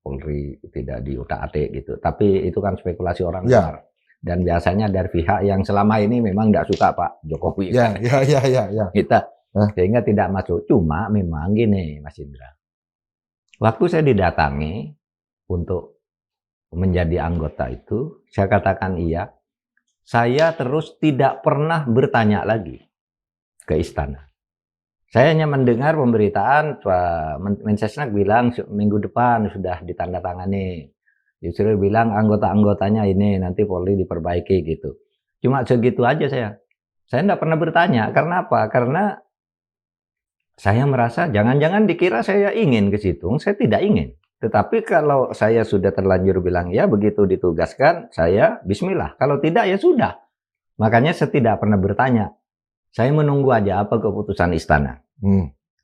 Polri tidak diutak-atik gitu. Tapi itu kan spekulasi orang luar. Dan biasanya dari pihak yang selama ini memang tidak suka Pak Jokowi. Ya. Sehingga tidak masuk. Cuma memang gini, Mas Indra. Waktu saya didatangi untuk menjadi anggota itu, saya katakan iya. Saya terus tidak pernah bertanya lagi ke istana. Saya hanya mendengar pemberitaan Pak Mensesnek bilang minggu depan sudah ditandatangani. Justru bilang anggota-anggotanya ini nanti Polri diperbaiki gitu. Cuma segitu aja saya. Saya tidak pernah bertanya. Karena apa? Karena saya merasa jangan-jangan dikira saya ingin ke situ. Saya tidak ingin. Tetapi kalau saya sudah terlanjur bilang ya begitu ditugaskan, saya bismillah. Kalau tidak ya sudah. Makanya saya tidak pernah bertanya. Saya menunggu aja apa keputusan istana.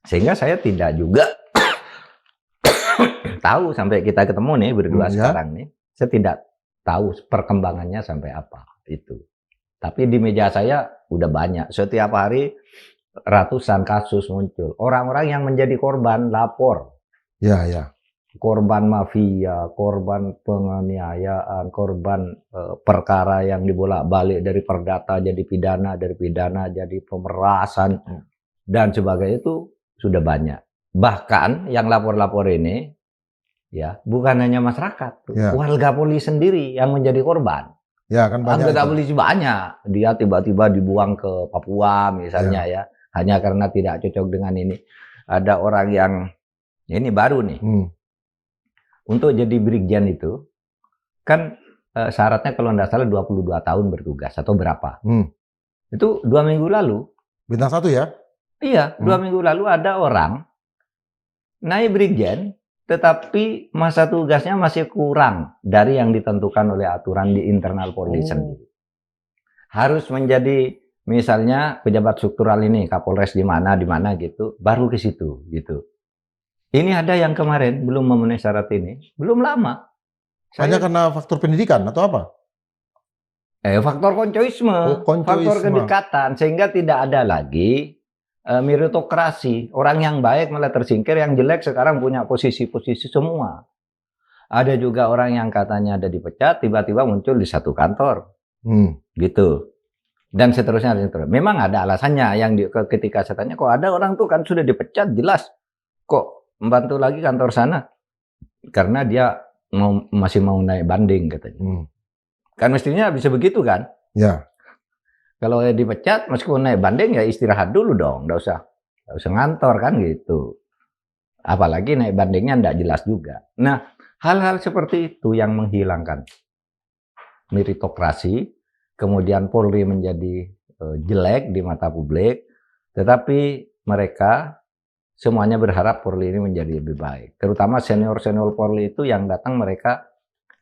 Sehingga saya tidak juga tahu sampai kita ketemu nih berdua sekarang nih. Saya tidak tahu perkembangannya sampai apa itu. Tapi di meja saya udah banyak. Setiap hari ratusan kasus muncul. Orang-orang yang menjadi korban lapor. Ya. Korban mafia, korban penganiayaan, korban perkara yang dibolak-balik dari perdata jadi pidana, dari pidana jadi pemerasan, dan sebagainya itu sudah banyak. Bahkan yang lapor-lapor ini, ya bukan hanya masyarakat, warga polisi sendiri yang menjadi korban. Ya kan banyak. Anggota polisi banyak, dia tiba-tiba dibuang ke Papua misalnya ya, hanya karena tidak cocok dengan ini. Ada orang yang ini baru nih. Untuk jadi brigjen itu, kan syaratnya kalau tidak salah 22 tahun bertugas atau berapa. Itu 2 minggu lalu. Bintang 1 ya? Iya, 2 minggu lalu ada orang naik brigjen, tetapi masa tugasnya masih kurang dari yang ditentukan oleh aturan di internal Polri sendiri. Harus menjadi misalnya pejabat struktural ini, Kapolres di mana gitu, baru ke situ gitu. Ini ada yang kemarin belum memenuhi syarat ini, belum lama. Hanya karena faktor pendidikan atau apa? Faktor koncoisme, faktor kedekatan, sehingga tidak ada lagi meritokrasi. Orang yang baik malah tersingkir, yang jelek sekarang punya posisi-posisi semua. Ada juga orang yang katanya ada dipecat, tiba-tiba muncul di satu kantor, gitu. Dan seterusnya. Memang ada alasannya. Ketika saya tanya, kok ada orang tuh kan sudah dipecat, jelas. Kok membantu lagi kantor sana? Karena dia masih mau naik banding katanya. Kan mestinya bisa begitu kan? Ya. Kalau dipecat, meskipun naik banding ya istirahat dulu dong, nggak usah ngantor kan gitu. Apalagi naik bandingnya nggak jelas juga. Nah, hal-hal seperti itu yang menghilangkan meritokrasi, kemudian Polri menjadi jelek di mata publik, tetapi mereka semuanya berharap Polri ini menjadi lebih baik. Terutama senior-senior Polri itu yang datang mereka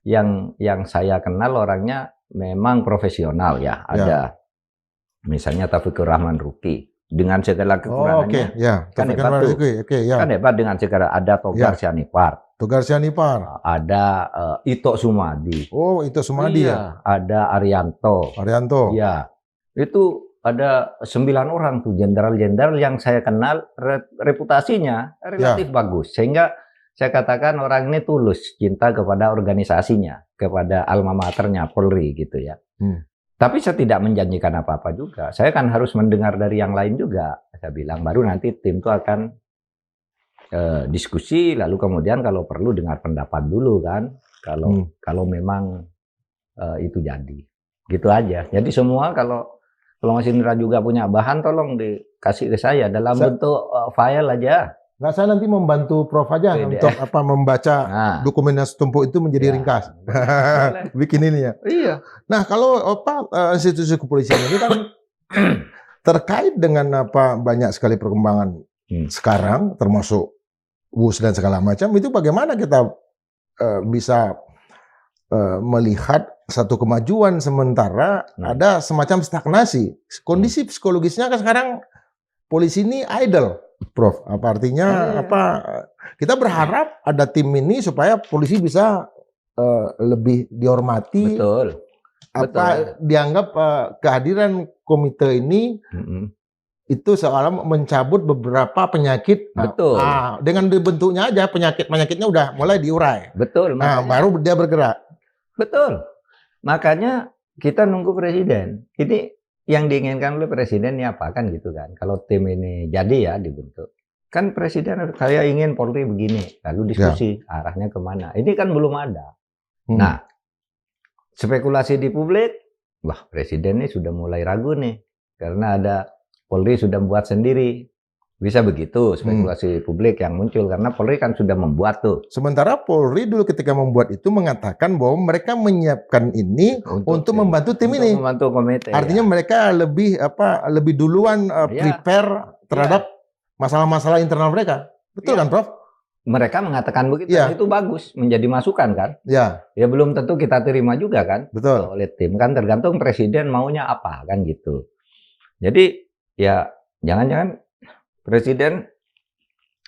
yang saya kenal orangnya memang profesional ya. Ada misalnya Taufikur Rahman Ruki dengan segala kekurangannya. Kan hebat tuh. Kan hebat dengan segala, ada Togar Sianipar. Ada Ito Sumadi. Ito Sumadi ya. Ada Arianto. Ya. Itu ada 9 orang tuh jenderal-jenderal yang saya kenal, reputasinya relatif bagus. Sehingga saya katakan orang ini tulus cinta kepada organisasinya, kepada alma maternya Polri gitu ya. Tapi saya tidak menjanjikan apa-apa juga. Saya kan harus mendengar dari yang lain juga. Saya bilang baru nanti tim itu akan diskusi, lalu kemudian kalau perlu dengar pendapat dulu kan. Kalau memang itu jadi. Gitu aja. Jadi semua kalau Mas Indra juga punya bahan, tolong dikasih ke saya dalam bentuk file aja. Nah, saya nanti membantu Prof aja untuk membaca dokumen yang setumpuk itu menjadi ringkas. Bikin ini ya. Iya. Nah, kalau institusi kepolisian ini kan terkait dengan banyak sekali perkembangan sekarang, termasuk WUS dan segala macam, itu bagaimana kita bisa melihat satu kemajuan sementara ada semacam stagnasi. Kondisi psikologisnya kan sekarang polisi ini idle. Prof, apa artinya kita berharap ada tim ini supaya polisi bisa lebih dihormati. Betul. Dianggap kehadiran komite ini itu seolah mencabut beberapa penyakit. Betul. Dengan dibentuknya aja penyakitnya udah mulai diurai. Betul. Baru dia bergerak. Betul. Makanya kita nunggu presiden. Ini yang diinginkan oleh presiden ini apa kan gitu kan. Kalau tim ini jadi ya dibentuk. Kan presiden saya ingin Polri begini. Lalu diskusi arahnya kemana. Ini kan belum ada. Nah, spekulasi di publik, wah presiden ini sudah mulai ragu nih. Karena ada Polri sudah membuat sendiri. Bisa begitu spekulasi publik yang muncul. Karena Polri kan sudah membuat tuh. Sementara Polri dulu ketika membuat itu mengatakan bahwa mereka menyiapkan ini untuk membantu tim ini. Membantu komite. Artinya mereka lebih duluan prepare terhadap masalah-masalah internal mereka. Betul kan, Prof? Mereka mengatakan begitu. Itu bagus. Menjadi masukan kan? Ya belum tentu kita terima juga kan? Betul. Oleh tim kan tergantung presiden maunya apa kan gitu. Jadi ya jangan-jangan presiden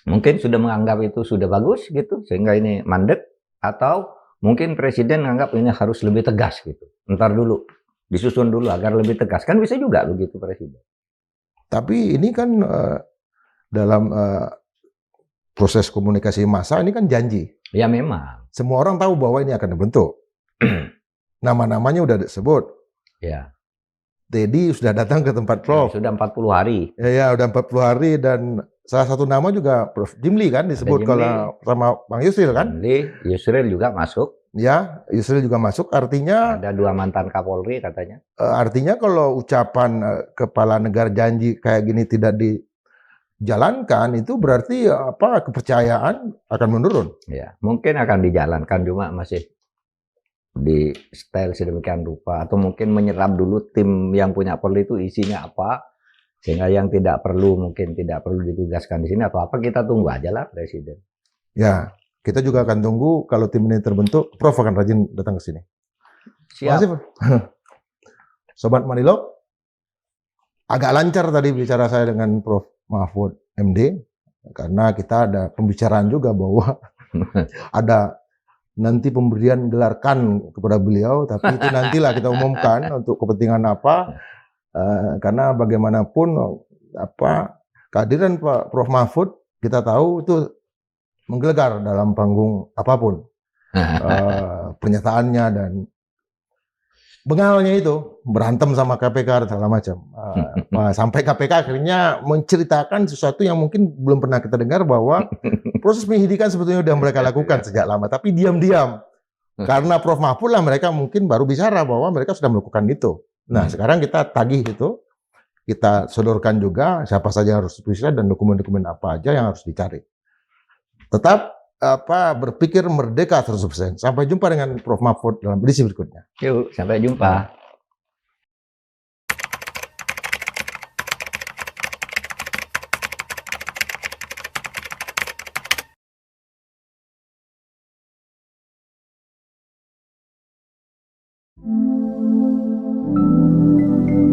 mungkin sudah menganggap itu sudah bagus gitu, sehingga ini mandek, atau mungkin presiden menganggap ini harus lebih tegas gitu. Ntar dulu, disusun dulu agar lebih tegas. Kan bisa juga begitu presiden. Tapi ini kan dalam proses komunikasi massa ini kan janji. Ya memang. Semua orang tahu bahwa ini akan dibentuk. Nama-namanya udah disebut. Ya. Teddy sudah datang ke tempat Prof. Sudah 40 hari. Ya, udah 40 hari dan salah satu nama juga Prof. Jimli kan disebut kalau sama Bang Yusril kan? Yusril juga masuk. Ya, Yusril juga masuk. Artinya ada 2 mantan Kapolri katanya. Artinya kalau ucapan kepala negara janji kayak gini tidak dijalankan, itu berarti kepercayaan akan menurun. Ya, mungkin akan dijalankan cuma masih di style sedemikian rupa, atau mungkin menyerap dulu tim yang punya Polri itu isinya apa, sehingga yang tidak perlu mungkin tidak perlu ditugaskan di sini atau apa, kita tunggu aja lah presiden. Ya, kita juga akan tunggu kalau tim ini terbentuk. Prof akan rajin datang ke sini. Siap. Makasih, Sobat Manilog, agak lancar tadi bicara saya dengan Prof Mahfud MD, karena kita ada pembicaraan juga bahwa ada nanti pemberian gelarkan kepada beliau, tapi itu nantilah kita umumkan untuk kepentingan apa, karena bagaimanapun kehadiran Pak Prof Mahfud kita tahu itu menggelegar dalam panggung apapun, pernyataannya dan bengalnya itu berantem sama KPK dan segala macam. Sampai KPK akhirnya menceritakan sesuatu yang mungkin belum pernah kita dengar, bahwa proses penyidikan sebetulnya sudah mereka lakukan sejak lama, tapi diam-diam. Karena Prof Mahfud lah mereka mungkin baru bicara bahwa mereka sudah melakukan itu. Nah, sekarang kita tagih itu, kita sodorkan juga siapa saja yang harus diperiksa dan dokumen-dokumen apa aja yang harus dicari. Tetap berpikir merdeka 100%. Sampai jumpa dengan Prof Mahfud dalam edisi berikutnya. Yuk, sampai jumpa. Thank you.